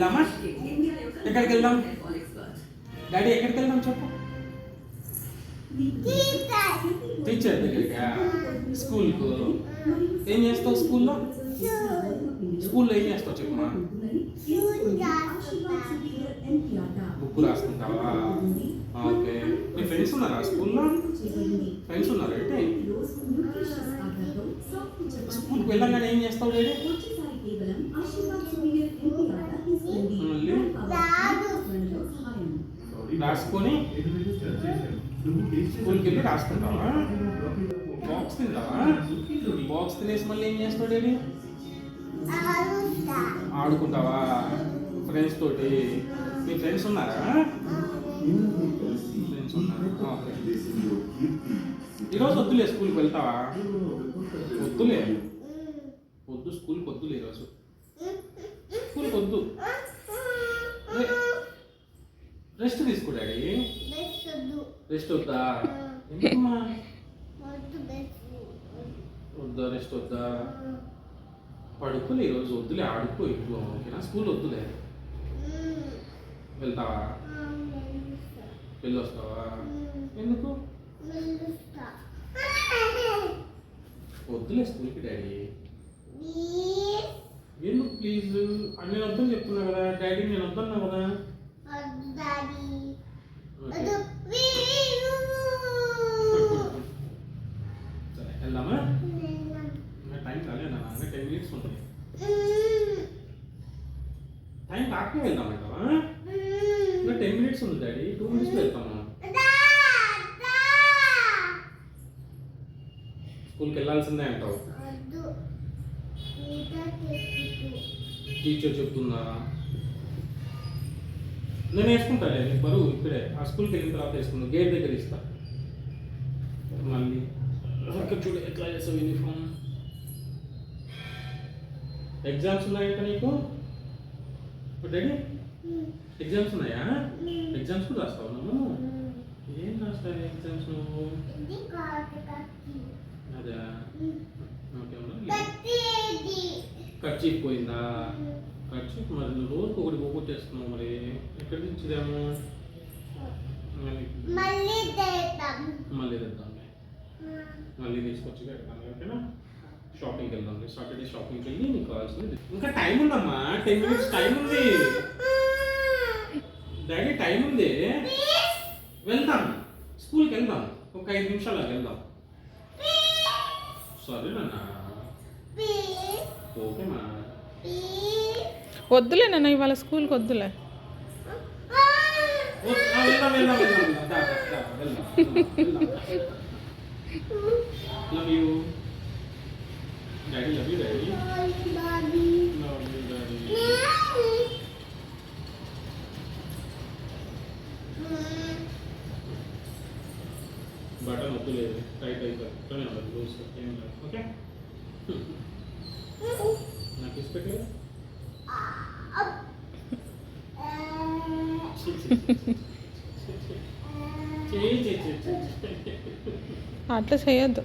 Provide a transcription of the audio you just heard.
వెళ్దామా? ఎక్కడికి వెళ్దాం డాడీ? ఎక్కడికి వెళ్దాం చెప్పు. టీచర్ దగ్గరికా? స్కూల్కు? ఏం చేస్తావు స్కూల్లో? స్కూల్లో ఏం చేస్తావు చెప్పమా. బుక్ రాసుకుంటావా? ఓకే. మీ ఫ్రెండ్స్ ఉన్నారా స్కూల్లో? ఫ్రెండ్స్ ఉన్నారా అయితే? స్కూల్కి వెళ్ళంగానే ఏం చేస్తావు డాడీ? రాసుకొని స్కూల్కి వెళ్ళి రాసుకుంటావా? బాక్స్ తింటావా? బాక్స్ తినేసి మళ్ళీ ఏం చేస్తావు డాడీ? ఆడుకుంటావా ఫ్రెండ్స్ తోటి? మీ ఫ్రెండ్స్ ఉన్నారా? ఫ్రెండ్స్ ఉన్నారు. ఓకే. ఈరోజు వద్దులే స్కూల్కి వెళ్తావా? వద్దులే, వద్దు స్కూల్కి వద్దులే ఈరోజు. స్కూల్కి వద్దు, రెస్ట్ తీసుకో డాడీ. రెస్ట్ వద్దా? ఎందుకమ్మా వద్దా? రెస్ట్ వద్దా? పడుకోలే ఈరోజు, వద్దులే, ఆడుకో ఎక్కువ. ఓకేనా? స్కూల్ వద్దులే. వెళ్తావా? వెళ్ళొస్తావా? ఎందుకు వద్దులే స్కూల్కి డాడీ? ఎందుకు ప్లీజ్? నేను వద్దని చెప్తున్నా కదా డాడీ, నేను వద్దన్నా కదా. సరే వెళ్దామా? టైం కాలేదా? 10 minutes ఉంది. టైం కాకే వెళ్దామంటావా? ఇంకా 10 minutes ఉంది డాడీ, 2 minutes వెళ్తాము. స్కూల్కి వెళ్ళాల్సిందే అంటావు? టీచర్ చెప్తుందా? నేను వేసుకుంటాను నీకు బరువు ఇక్కడే. ఆ స్కూల్కి వెళ్ళిన తర్వాత వేసుకున్నాను, గేట్ దగ్గర ఇస్తా. మళ్ళీ ఇక్కడ చూడు ఎట్లా చేస్తావు యూనిఫామ్. ఎగ్జామ్స్ ఉన్నాయంట నీకు డాడీ? ఎగ్జామ్స్ ఉన్నాయా? ఎగ్జామ్స్ కూడా రాస్తావు నువ్వు? ఏం రాస్తావు ఎగ్జామ్స్ నువ్వు? అదే ఖర్చీఫ్ పోయిందా? ఖర్చీఫ్ మరి నువ్వు రోజుకు ఒకటి పోగొట్టేస్తున్నావు, మరి ఎక్కడి నుంచి ఇదేమో? మళ్ళీ తెద్దాం, మళ్ళీ తీసుకొచ్చి పెడతాను. ఓకేనా? షాపింగ్కి వెళ్దాం, సాటర్డే షాపింగ్కి వెళ్ళి నీకు కావాల్సింది. ఇంకా టైం ఉందమ్మా, 10 minutes టైం ఉంది డాడీ, టైం ఉంది. వెళ్దాం, స్కూల్కి వెళ్దాం, ఒక 5 నిమిషాలకు వెళ్దాం. సరేనా? ఓకేమా? వద్దులే నాన్న, ఇవాళ స్కూల్కి వద్దులే. Love you. Daddy, love you, Daddy. Love you, Daddy. Button వద్దులేదు, టైట్ అయిపోయి లూజ్ ఏం లేదు. ఓకే? నాకు ఇసి పెట్టలేదు. అట్లా చేయొద్దు.